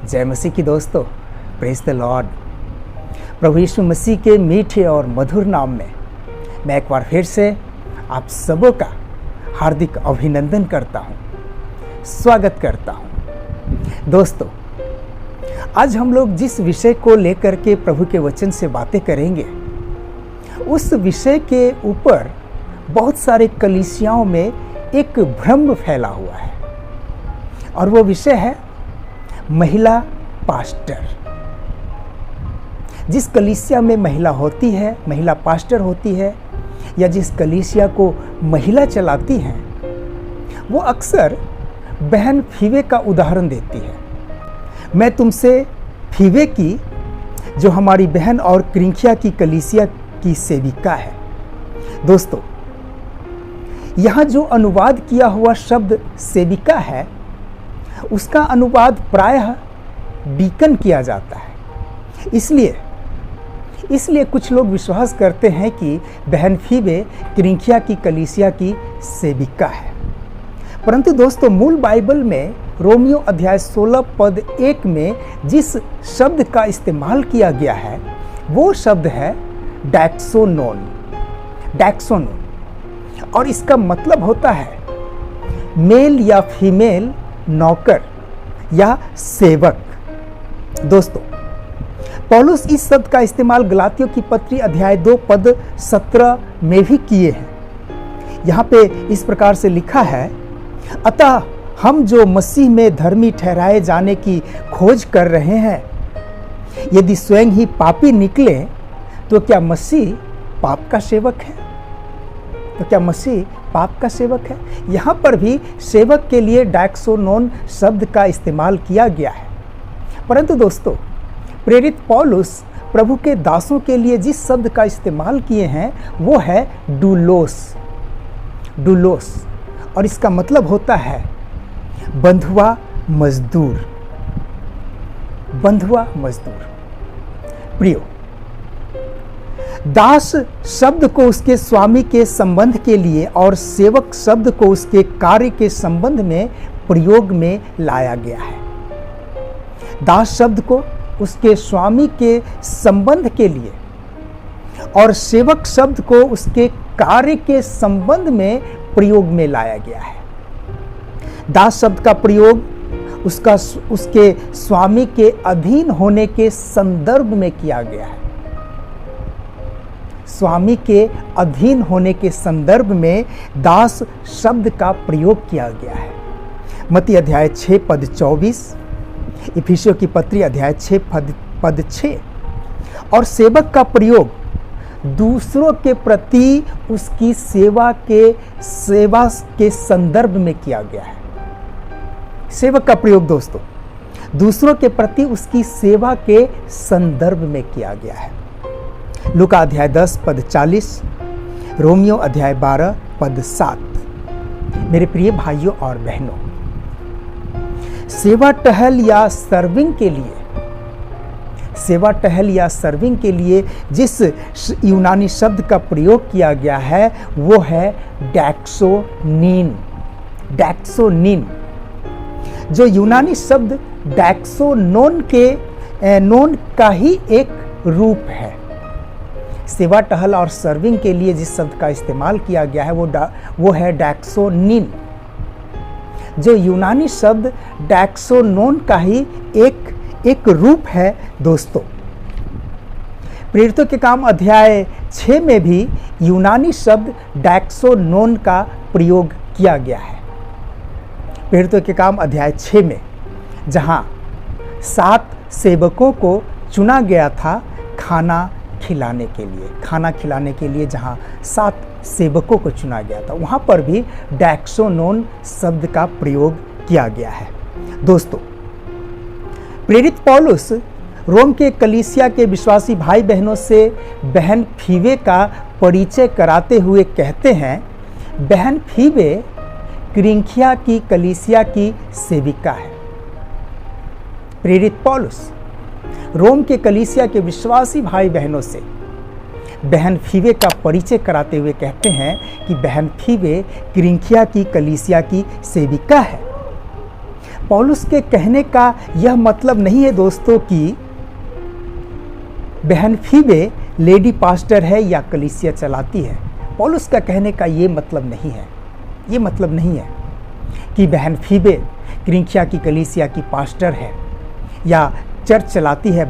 जय मसीह की दोस्तों, प्रेज द लॉर्ड। प्रभु यीशु मसीह के मीठे और मधुर नाम में मैं एक बार फिर से आप सबों का हार्दिक अभिनंदन करता हूं, स्वागत करता हूं। दोस्तों, आज हम लोग जिस विषय को लेकर के प्रभु के वचन से बातें करेंगे, उस विषय के ऊपर बहुत सारे कलीसियाओं में एक भ्रम फैला हुआ है और वो विषय है महिला पास्टर। जिस कलीसिया में महिला होती है, महिला पास्टर होती है, या जिस कलीसिया को महिला चलाती हैं, वो अक्सर बहन फीवे का उदाहरण देती है। मैं तुमसे फीवे की, जो हमारी बहन और क्रिंखिया की कलीसिया की सेविका है। दोस्तों, यहाँ जो अनुवाद किया हुआ शब्द सेविका है, उसका अनुवाद प्रायः डीकन किया जाता है। इसलिए कुछ लोग विश्वास करते हैं कि बहन फीबे क्रिंखिया की कलीसिया की सेविका है। परंतु दोस्तों, मूल बाइबल में रोमियो अध्याय 16 पद 1 में जिस शब्द का इस्तेमाल किया गया है, वो शब्द है डैक्सोनोन। और इसका मतलब होता है मेल या फीमेल नौकर या सेवक। दोस्तों, पौलुस इस शब्द का इस्तेमाल गलातियों की पत्री अध्याय 2 पद 17 में भी किए हैं। यहाँ पे इस प्रकार से लिखा है, अतः हम जो मसीह में धर्मी ठहराए जाने की खोज कर रहे हैं, यदि स्वयं ही पापी निकले तो क्या मसीह पाप का सेवक है? यहाँ पर भी सेवक के लिए डैक्सोनोन शब्द का इस्तेमाल किया गया है। परंतु दोस्तों, प्रेरित पौलुस प्रभु के दासों के लिए जिस शब्द का इस्तेमाल किए हैं, वो है डूलोस। और इसका मतलब होता है बंधुआ मजदूर। प्रियो, दास शब्द को उसके स्वामी के संबंध के लिए और सेवक शब्द को उसके कार्य के संबंध में प्रयोग में लाया गया है। दास शब्द को उसके स्वामी के संबंध के लिए और सेवक शब्द को उसके कार्य के संबंध में प्रयोग में लाया गया है। दास शब्द का प्रयोग उसके स्वामी के अधीन होने के संदर्भ में किया गया है। स्वामी के अधीन होने के संदर्भ में दास शब्द का प्रयोग किया गया है। मत्ती अध्याय 6 पद 24, इफिसियों की पत्री अध्याय 6 पद 6। और सेवक का प्रयोग दूसरों के प्रति उसकी सेवा के संदर्भ में किया गया है। सेवक का प्रयोग दोस्तों दूसरों के प्रति उसकी सेवा के संदर्भ में किया गया है। लूका अध्याय 10 पद 40, रोमियो अध्याय 12 पद 7। मेरे प्रिय भाइयों और बहनों, सेवा टहल या सर्विंग के लिए जिस यूनानी शब्द का प्रयोग किया गया है, वो है डैक्सोनीन। जो यूनानी शब्द डैक्सोनोन नोन का ही एक रूप है। सेवा टहल और सर्विंग के लिए जिस शब्द का इस्तेमाल किया गया है, वो है डैक्सोनीन। जो यूनानी शब्द डैक्सोनोन का ही एक रूप है। दोस्तों, प्रेरितों के काम अध्याय 6 में भी यूनानी शब्द डैक्सोनोन का प्रयोग किया गया है। प्रेरितों के काम अध्याय 6 में जहां 7 सेवकों को चुना गया था खाना खिलाने के लिए जहां 7 सेवकों को चुना गया था, वहां पर भी डैक्सोनोन शब्द का प्रयोग किया गया है। दोस्तों, प्रेरित पौलुस रोम के कलीसिया के विश्वासी भाई बहनों से बहन फीबे का परिचय कराते हुए कहते हैं, बहन फीबे क्रिंखिया की कलीसिया की सेविका है। प्रेरित पौलुस रोम के कलीसिया के विश्वासी भाई बहनों से बहन फीबे का परिचय कराते हुए कहते हैं कि बहन फीबे क्रिंखिया की कलीसिया की सेविका है। पौलुस के कहने का यह मतलब नहीं है दोस्तों कि बहन फीबे लेडी पास्टर है या कलीसिया चलाती है। पौलुस का कहने का ये मतलब नहीं है। ये मतलब नहीं है कि बहन फीबे क्रिंकिया की कलीसिया की पास्टर है या चर्च चलाती है।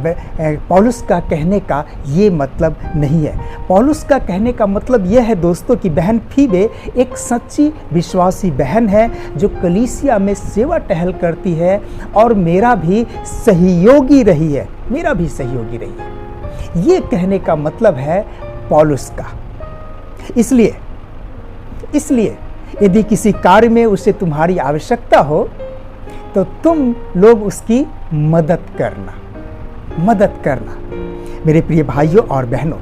पौलुस का कहने का ये मतलब नहीं है। पौलुस का कहने का मतलब यह है दोस्तों कि बहन फीबे एक सच्ची विश्वासी बहन है जो कलीसिया में सेवा टहल करती है और मेरा भी सहयोगी रही है। ये कहने का मतलब है पौलुस का। इसलिए यदि किसी कार्य में उसे तुम्हारी आवश्यकता हो तो तुम लोग उसकी मदद करना। मेरे प्रिय भाइयों और बहनों,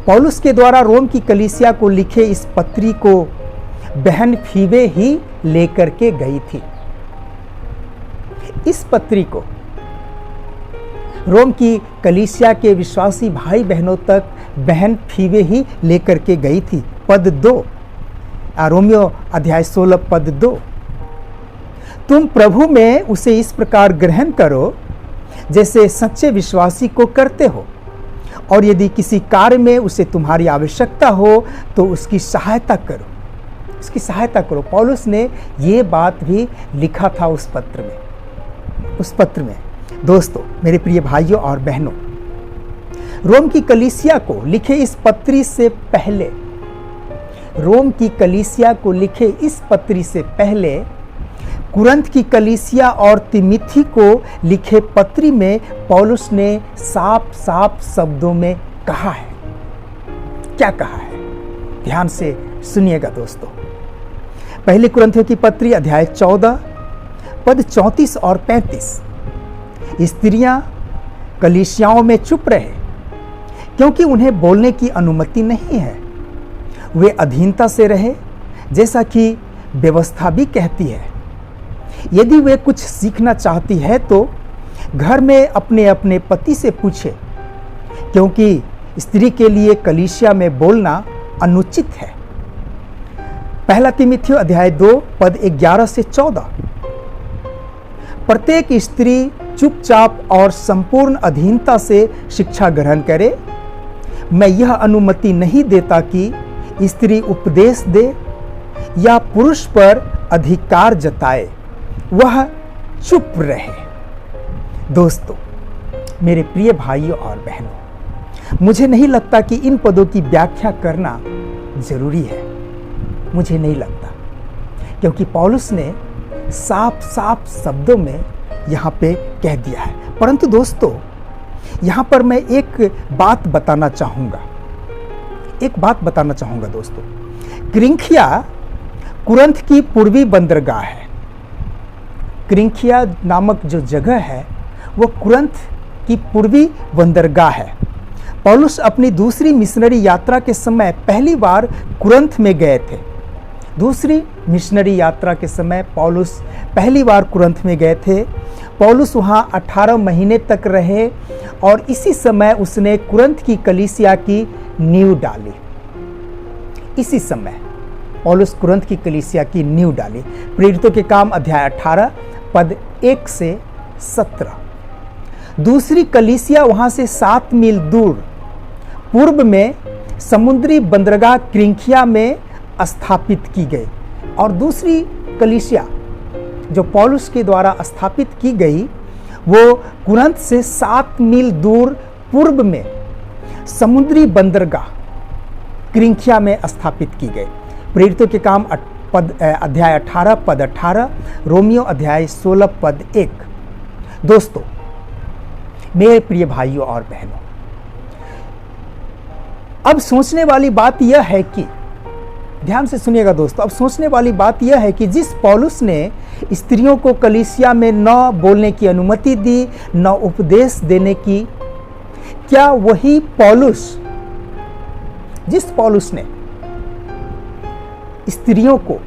पौलुस के द्वारा रोम की कलीसिया को लिखे इस पत्री को बहन फीबे ही लेकर के गई थी। इस पत्री को रोम की कलीसिया के विश्वासी भाई बहनों तक बहन फीबे ही लेकर के गई थी। पद 2, रोमियो अध्याय 16 पद 2, तुम प्रभु में उसे इस प्रकार ग्रहण करो जैसे सच्चे विश्वासी को करते हो, और यदि किसी कार्य में उसे तुम्हारी आवश्यकता हो तो उसकी सहायता करो। पौलुस ने ये बात भी लिखा था उस पत्र में। दोस्तों, मेरे प्रिय भाइयों और बहनों, रोम की कलीसिया को लिखे इस पत्री से पहले कुरंथ की कलीसिया और तिमिथी को लिखे पत्री में पौलुस ने साफ शब्दों में कहा है। क्या कहा है? ध्यान से सुनिएगा दोस्तों। पहले कुरंथियों की पत्री अध्याय 14 पद 34 और 35, स्त्रियां कलीसियाओं में चुप रहे क्योंकि उन्हें बोलने की अनुमति नहीं है। वे अधीनता से रहे जैसा कि व्यवस्था भी कहती है। यदि वे कुछ सीखना चाहती है तो घर में अपने अपने पति से पूछे, क्योंकि स्त्री के लिए कलीसिया में बोलना अनुचित है। पहला तिमिथियों अध्याय 2 पद 11 से 14, प्रत्येक स्त्री चुपचाप और संपूर्ण अधीनता से शिक्षा ग्रहण करे। मैं यह अनुमति नहीं देता कि स्त्री उपदेश दे या पुरुष पर अधिकार जताए, वह चुप रहे। दोस्तों, मेरे प्रिय भाइयों और बहनों, मुझे नहीं लगता कि इन पदों की व्याख्या करना जरूरी है। मुझे नहीं लगता, क्योंकि पौलुस ने साफ शब्दों में यहाँ पे कह दिया है। परंतु दोस्तों, यहाँ पर मैं एक बात बताना चाहूँगा दोस्तों। क्रिंकिया कुरंथ की पूर्वी बंदरगाह है। क्रिंकिया नामक जो जगह है वो कुरंथ की पूर्वी बंदरगाह है। पौलुस अपनी दूसरी मिशनरी यात्रा के समय पहली बार कुरंथ में गए थे। पौलुस पहली बार कुरंथ में गए थे। पौलुस वहाँ 18 महीने तक रहे और इसी समय उसने कुरंथ की कलीसिया की नींव डाली। प्रेरितों के काम अध्याय 18 पद 1 से 17। दूसरी कलीसिया वहाँ से 7 मील दूर पूर्व में समुद्री बंदरगाह क्रिंकिया में स्थापित की गई, और दूसरी कलीसिया जो पौलुस के द्वारा स्थापित की गई वो कुरंथ से 7 मील दूर पूर्व में समुद्री बंदरगाह क्रिंकिया में स्थापित की गई। प्रेरितों के काम अध्याय 18 पद 18, रोमियो अध्याय 16 पद 1। दोस्तों, मेरे प्रिय भाइयों और बहनों, अब सोचने वाली बात यह है कि, ध्यान से सुनिएगा दोस्तों, अब सोचने वाली बात यह है कि जिस पौलुस ने स्त्रियों को कलीसिया में न बोलने की अनुमति दी, न उपदेश देने की, क्या वही पौलुस, जिस पौलुस ने स्त्रियों को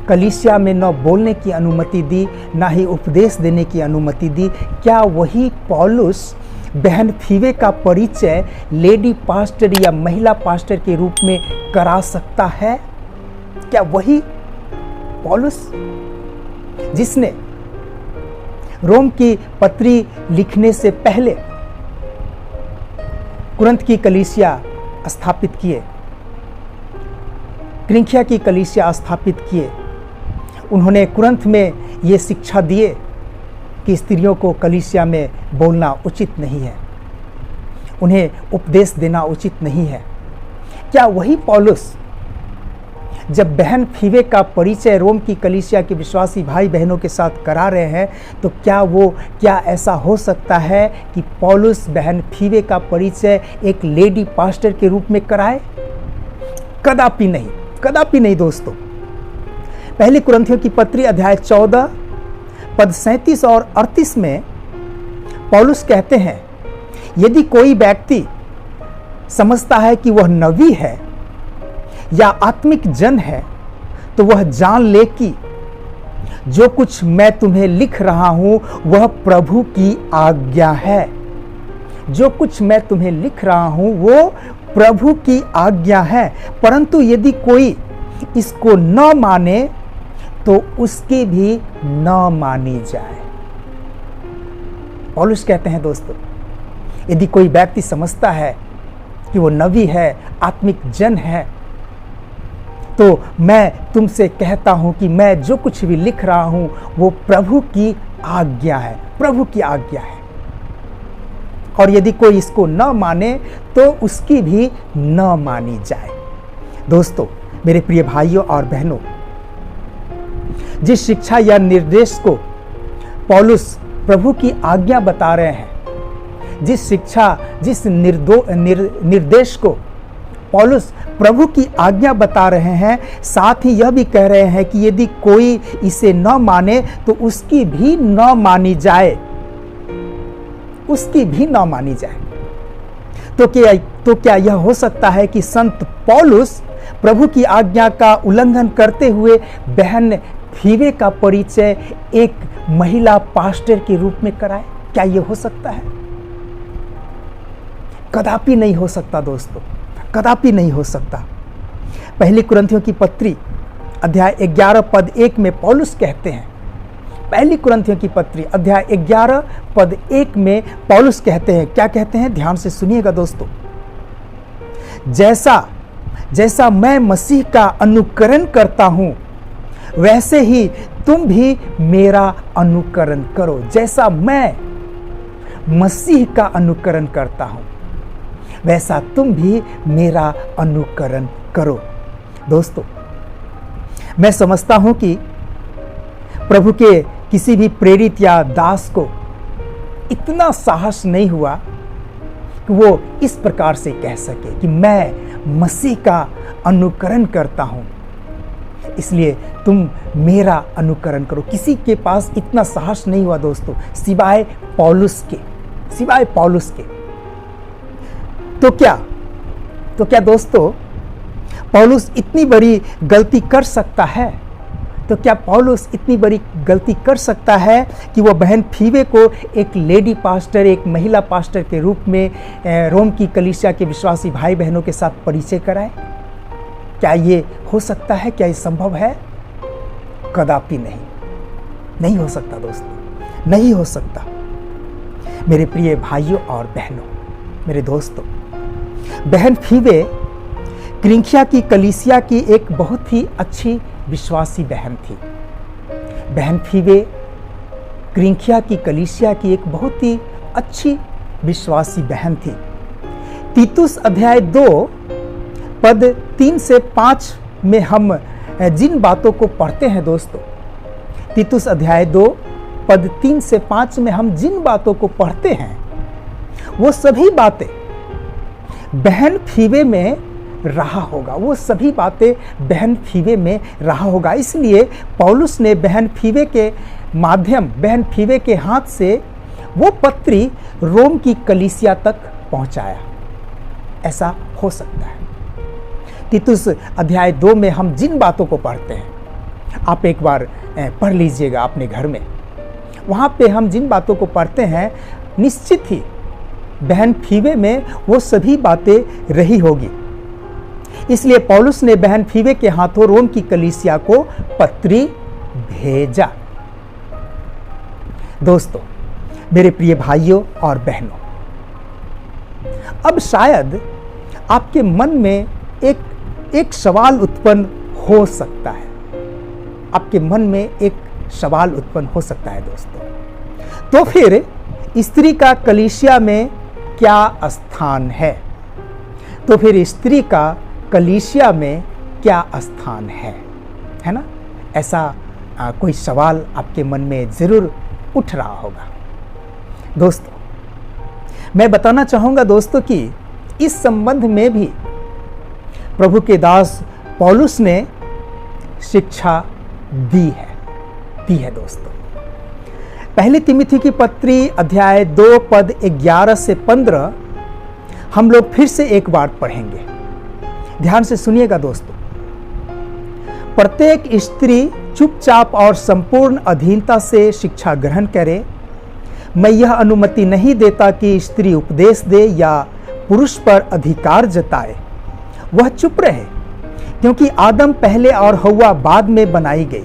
कलीसिया में न बोलने की अनुमति दी, ना ही उपदेश देने की अनुमति दी, क्या वही पौलुस बहन फीबे का परिचय लेडी पास्टर या महिला पास्टर के रूप में करा सकता है? क्या वही पौलुस जिसने रोम की पत्री लिखने से पहले कुरिन्थ की कलीसिया स्थापित किए, किंख्रिया की कलीसिया स्थापित किए। उन्होंने कुरिन्थ में ये शिक्षा दिए कि स्त्रियों को कलीसिया में बोलना उचित नहीं है, उन्हें उपदेश देना उचित नहीं है। क्या वही पौलुस जब बहन फीबे का परिचय रोम की कलीसिया के विश्वासी भाई बहनों के साथ करा रहे हैं, तो क्या ऐसा हो सकता है कि पौलुस बहन फीबे का परिचय एक लेडी पास्टर के रूप में कराए? कदापि नहीं, कदापि नहीं दोस्तों। पहली कुरिन्थियों की पत्री अध्याय 14 पद 37 और 38 में पौलुस कहते हैं, यदि कोई व्यक्ति समझता है कि वह नबी है या आत्मिक जन है, तो वह जान ले कि जो कुछ मैं तुम्हें लिख रहा हूं वह प्रभु की आज्ञा है। जो कुछ मैं तुम्हें लिख रहा हूं वो प्रभु की आज्ञा है। परंतु यदि कोई इसको न माने तो उसकी भी न मानी जाए। पौलुस कहते हैं दोस्तों, यदि कोई व्यक्ति समझता है कि वो नबी है, आत्मिक जन है, तो मैं तुमसे कहता हूं कि मैं जो कुछ भी लिख रहा हूं वो प्रभु की आज्ञा है, प्रभु की आज्ञा है। और यदि कोई इसको न माने तो उसकी भी न मानी जाए। दोस्तों, मेरे प्रिय भाइयों और बहनों, जिस शिक्षा या निर्देश को पौलुस प्रभु की आज्ञा बता रहे हैं, जिस निर्देश को पौलुस प्रभु की आज्ञा बता रहे हैं, साथ ही यह भी कह रहे हैं कि यदि कोई इसे न माने तो उसकी भी न मानी जाए, उसकी भी न मानी जाए। तो क्या यह हो सकता है कि संत पौलुस प्रभु की आज्ञा का उल्लंघन करते हुए बहन फीबे का परिचय एक महिला पास्टर के रूप में कराए? क्या यह हो सकता है? कदापि नहीं हो सकता दोस्तों, कदापि नहीं हो सकता। पहली कुरिन्थियों की पत्री अध्याय 11 पद 1 में पौलुस कहते हैं, पहली कुरिन्थियों की पत्री अध्याय 11 पद 1 में पौलुस कहते हैं, क्या कहते हैं? ध्यान से सुनिएगा दोस्तों। जैसा मैं मसीह का अनुकरण करता हूं, वैसे ही तुम भी मेरा अनुकरण करो। जैसा मैं मसीह का अनुकरण करता हूं, वैसा तुम भी मेरा अनुकरण करो। दोस्तों, मैं समझता हूं कि प्रभु के किसी भी प्रेरित या दास को इतना साहस नहीं हुआ कि वो इस प्रकार से कह सके कि मैं मसीह का अनुकरण करता हूं, इसलिए तुम मेरा अनुकरण करो। किसी के पास इतना साहस नहीं हुआ दोस्तों, सिवाय पौलुस के। तो क्या दोस्तों, पौलुस इतनी बड़ी गलती कर सकता है? तो क्या पौलुस इतनी बड़ी गलती कर सकता है कि वह बहन फीबे को एक लेडी पास्टर, एक महिला पास्टर के रूप में रोम की कलीसिया के विश्वासी भाई बहनों के साथ परिचय कराए? क्या ये हो सकता है? क्या ये संभव है? कदापि नहीं हो सकता दोस्तों, नहीं हो सकता। मेरे प्रिय भाइयों और बहनों, मेरे दोस्तों, बहन फीबे किंख्रिया की कलीसिया की एक बहुत ही अच्छी विश्वासी बहन थी। बहन फीबे किंख्रिया की कलीसिया की एक बहुत ही अच्छी विश्वासी बहन थी। तीतुस अध्याय 2 पद 3 से 5 में हम जिन बातों को पढ़ते हैं दोस्तों, तीतुस अध्याय 2 पद 3 से 5 में हम जिन बातों को पढ़ते हैं, वो सभी बातें बहन फीबे में रहा होगा, वो सभी बातें बहन फीबे में रहा होगा। इसलिए पौलुस ने बहन फीबे के माध्यम, बहन फीबे के हाथ से वो पत्री रोम की कलीसिया तक पहुंचाया। ऐसा हो सकता है। तीतुस अध्याय 2 में हम जिन बातों को पढ़ते हैं, आप एक बार पढ़ लीजिएगा अपने घर में। वहाँ पे हम जिन बातों को पढ़ते हैं, निश्चित ही बहन फीबे में वो सभी बातें रही होगी। इसलिए पौलुस ने बहन फीबे के हाथों रोम की कलीसिया को पत्री भेजा। दोस्तों, मेरे प्रिय भाइयों और बहनों, अब शायद आपके मन में एक सवाल उत्पन्न हो सकता है। आपके मन में एक सवाल उत्पन्न हो सकता है दोस्तों, तो फिर स्त्री का कलीसिया में क्या स्थान है? तो फिर स्त्री का कलीसिया में क्या स्थान है ना? ऐसा कोई सवाल आपके मन में जरूर उठ रहा होगा। दोस्तों, मैं बताना चाहूँगा दोस्तों कि इस संबंध में भी प्रभु के दास पौलुस ने शिक्षा दी है दोस्तों। पहली तिमुथी की पत्री अध्याय 2 पद 11 से 15 हम लोग फिर से एक बार पढ़ेंगे। ध्यान से सुनिएगा दोस्तों। प्रत्येक स्त्री चुपचाप और संपूर्ण अधीनता से शिक्षा ग्रहण करे। मैं यह अनुमति नहीं देता कि स्त्री उपदेश दे या पुरुष पर अधिकार जताए। वह चुप रहे, क्योंकि आदम पहले और हव्वा बाद में बनाई गई।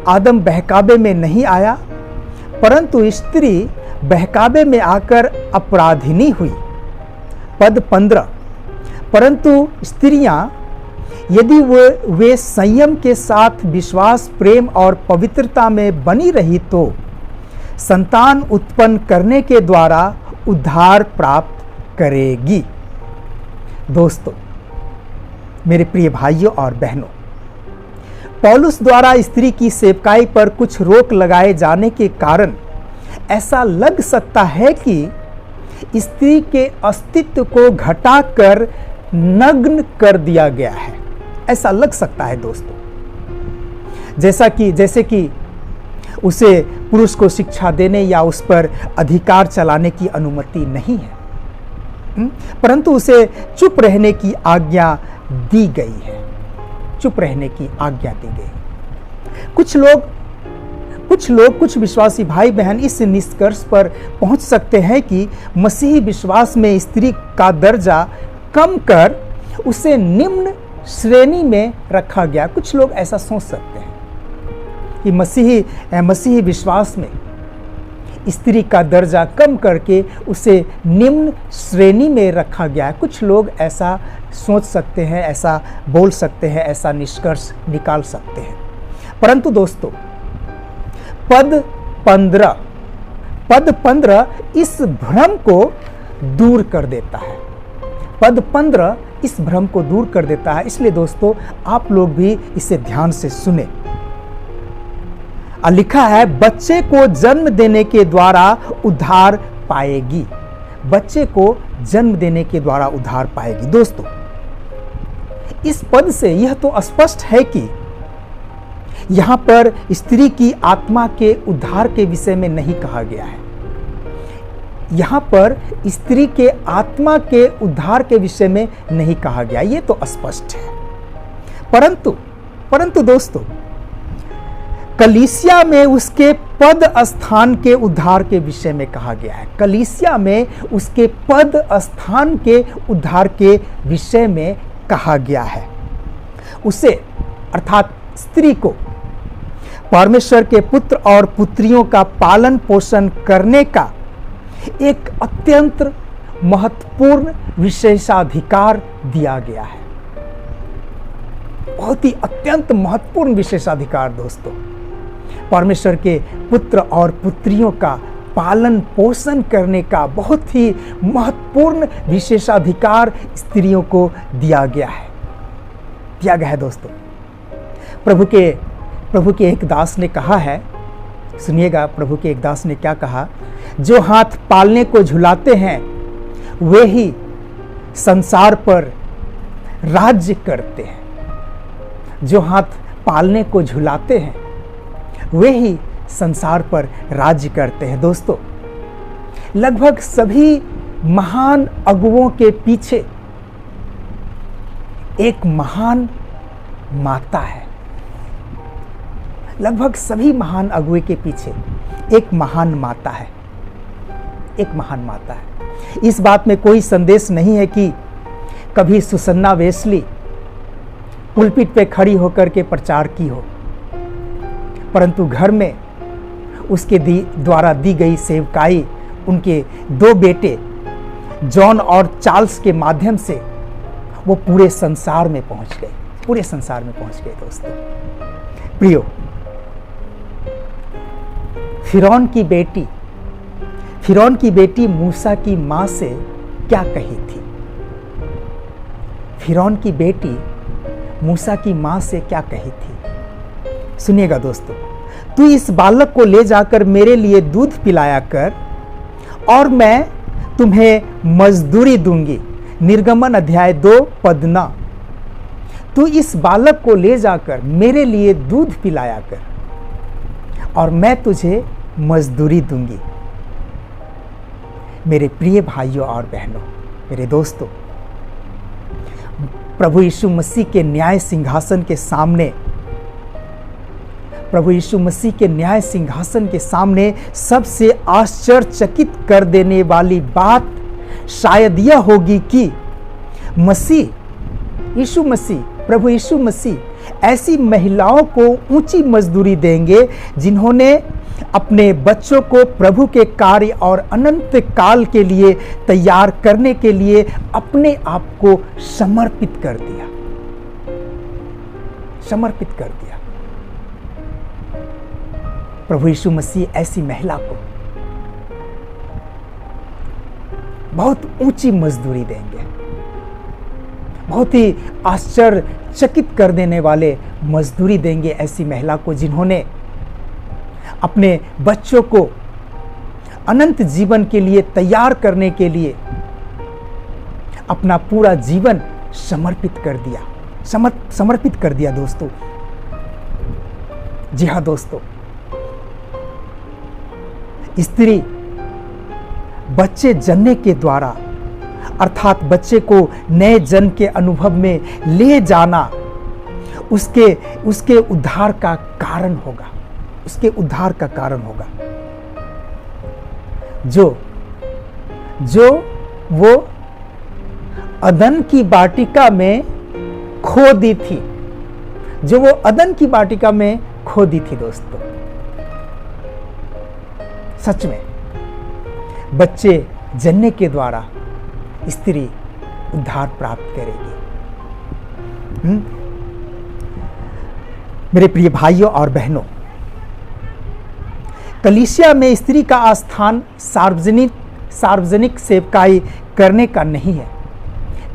आदम बहकावे में नहीं आया, परंतु स्त्री बहकावे में आकर अपराधिनी हुई। पद 15, परंतु स्त्रियां यदि वे संयम के साथ विश्वास, प्रेम और पवित्रता में बनी रही तो संतान उत्पन्न करने के द्वारा उद्धार प्राप्त करेगी। दोस्तों, मेरे प्रिय भाइयों और बहनों, पौलुस द्वारा स्त्री की सेवकाई पर कुछ रोक लगाए जाने के कारण ऐसा लग सकता है कि स्त्री के अस्तित्व को घटाकर नग्न कर दिया गया है। ऐसा लग सकता है दोस्तों, जैसे कि उसे पुरुष को शिक्षा देने या उस पर अधिकार चलाने की अनुमति नहीं है, परंतु उसे चुप रहने की आज्ञा दी गई है। चुप रहने की आज्ञा दी गई। कुछ विश्वासी भाई बहन इस निष्कर्ष पर पहुंच सकते हैं कि मसीही विश्वास में स्त्री का दर्जा कम कर उसे निम्न श्रेणी में रखा गया। कुछ लोग ऐसा सोच सकते हैं कि मसीही विश्वास में स्त्री का दर्जा कम करके उसे निम्न श्रेणी में रखा गया है। कुछ लोग ऐसा सोच सकते हैं, ऐसा बोल सकते हैं, ऐसा निष्कर्ष निकाल सकते हैं। परंतु दोस्तों, पद 15 इस भ्रम को दूर कर देता है। पद 15 इस भ्रम को दूर कर देता है। इसलिए दोस्तों, आप लोग भी इसे ध्यान से सुने। लिखा है, बच्चे को जन्म देने के द्वारा उद्धार पाएगी। बच्चे को जन्म देने के द्वारा उद्धार पाएगी। दोस्तों, इस पद से यह तो स्पष्ट है कि यहां पर स्त्री की आत्मा के उद्धार के विषय में नहीं कहा गया है। यहां पर स्त्री के आत्मा के उद्धार के विषय में नहीं कहा गया, ये तो स्पष्ट है। परंतु दोस्तों, कलीसिया में उसके पद स्थान के उद्धार के विषय में कहा गया है। कलीसिया में उसके पद स्थान के उद्धार के विषय में कहा गया है। उसे अर्थात स्त्री को परमेश्वर के पुत्र और पुत्रियों का पालन पोषण करने का एक अत्यंत महत्वपूर्ण विशेषाधिकार दिया गया है। बहुत ही अत्यंत महत्वपूर्ण विशेषाधिकार दोस्तों, परमेश्वर के पुत्र और पुत्रियों का पालन पोषण करने का बहुत ही महत्वपूर्ण विशेषाधिकार स्त्रियों को दिया गया है दोस्तों। प्रभु के एक दास ने कहा है, सुनिएगा, प्रभु के एक दास ने क्या कहा, जो हाथ पालने को झुलाते हैं वे ही संसार पर राज्य करते हैं। जो हाथ पालने को झुलाते हैं वे ही संसार पर राज्य करते हैं। दोस्तों, लगभग सभी महान अगुओं के पीछे एक महान माता है। लगभग सभी महान अगुए के पीछे एक महान माता है। एक महान माता है। इस बात में कोई संदेश नहीं है कि कभी सुसन्ना वेस्ली पुलपिट पे खड़ी होकर के प्रचार की हो, परंतु घर में उसके द्वारा दी गई सेवकाई उनके 2 बेटे जॉन और चार्ल्स के माध्यम से वो पूरे संसार में पहुंच गए, पूरे संसार में पहुंच गए दोस्तों। प्रियो, फिरौन की बेटी मूसा की मां से क्या कही थी? फिरौन की बेटी मूसा की मां से क्या कही थी? सुनिएगा दोस्तों। तू इस बालक को ले जाकर मेरे लिए दूध पिलाया कर और मैं तुम्हें मजदूरी दूंगी। निर्गमन अध्याय 2 पद 9। तू इस बालक को ले जाकर मेरे लिए दूध पिलाया कर और मैं तुझे मजदूरी दूंगी। मेरे प्रिय भाइयों और बहनों, मेरे दोस्तों, प्रभु यीशु मसीह के न्याय सिंहासन के सामने, प्रभु यीशु मसीह के न्याय सिंहासन के सामने सबसे आश्चर्यचकित कर देने वाली बात शायद यह होगी कि प्रभु यीशु मसीह ऐसी महिलाओं को ऊंची मजदूरी देंगे जिन्होंने अपने बच्चों को प्रभु के कार्य और अनंत काल के लिए तैयार करने के लिए अपने आप को समर्पित कर दिया। प्रभु यीशु मसीह ऐसी महिला को बहुत ऊंची मजदूरी देंगे, बहुत ही आश्चर्यचकित कर देने वाले मजदूरी देंगे ऐसी महिला को जिन्होंने अपने बच्चों को अनंत जीवन के लिए तैयार करने के लिए अपना पूरा जीवन समर्पित कर दिया दोस्तों। जी हाँ दोस्तों, स्त्री बच्चे जनने के द्वारा अर्थात बच्चे को नए जन्म के अनुभव में ले जाना उसके उद्धार का कारण होगा, जो वो अदन की वाटिका में खो दी थी, दोस्तों। सच में बच्चे जनने के द्वारा स्त्री उद्धार प्राप्त करेगी। मेरे प्रिय भाइयों और बहनों, कलीसिया में स्त्री का स्थान सार्वजनिक सेवकाई करने का नहीं है।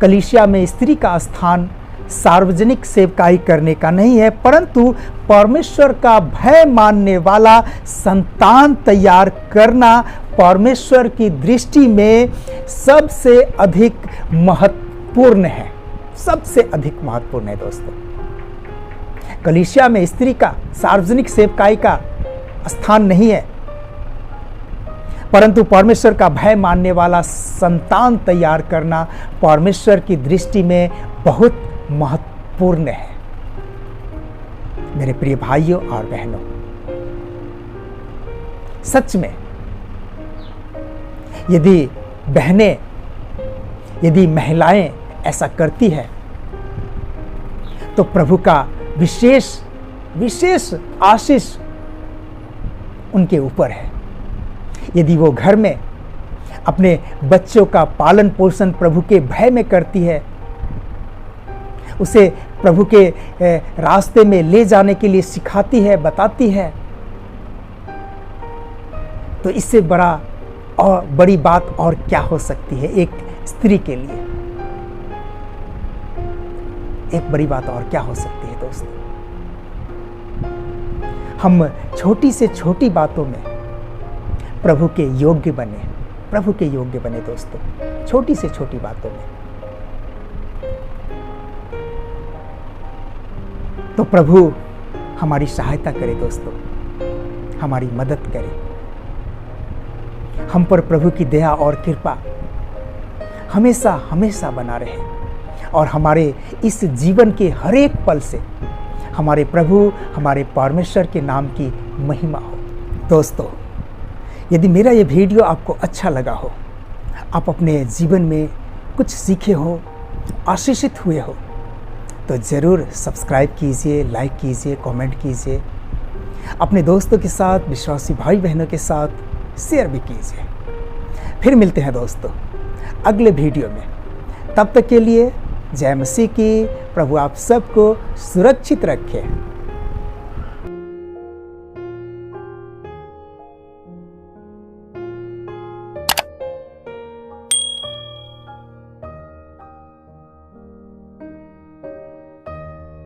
कलीसिया में स्त्री का स्थान सार्वजनिक सेवकाई करने का नहीं है, परंतु परमेश्वर का भय मानने वाला संतान तैयार करना परमेश्वर की दृष्टि में सबसे अधिक महत्वपूर्ण है, दोस्तों। कलीसिया में स्त्री का सार्वजनिक सेवकाई का स्थान नहीं है, परंतु परमेश्वर का भय मानने वाला संतान तैयार करना परमेश्वर की दृष्टि में बहुत महत्वपूर्ण है। मेरे प्रिय भाइयों और बहनों, सच में यदि महिलाएं ऐसा करती है तो प्रभु का विशेष आशीष उनके ऊपर है। यदि वो घर में अपने बच्चों का पालन पोषण प्रभु के भय में करती है, उसे प्रभु के रास्ते में ले जाने के लिए सिखाती है, बताती है, तो इससे बड़ी बात और क्या हो सकती है एक स्त्री के लिए। एक बड़ी बात और क्या हो सकती है दोस्तों। हम छोटी से छोटी बातों में प्रभु के योग्य बने दोस्तों, छोटी से छोटी बातों में। तो प्रभु हमारी सहायता करे दोस्तों, हमारी मदद करे। हम पर प्रभु की दया और कृपा हमेशा बना रहे और हमारे इस जीवन के हर एक पल से हमारे प्रभु, हमारे परमेश्वर के नाम की महिमा हो। दोस्तों, यदि मेरा ये वीडियो आपको अच्छा लगा हो, आप अपने जीवन में कुछ सीखे हो, आशीषित हुए हो, तो ज़रूर सब्सक्राइब कीजिए, लाइक कीजिए, कमेंट कीजिए। अपने दोस्तों के साथ, विश्वासी भाई बहनों के साथ शेयर भी कीजिए। फिर मिलते हैं दोस्तों अगले वीडियो में। तब तक के लिए जय मसीह की। प्रभु आप सबको सुरक्षित रखे।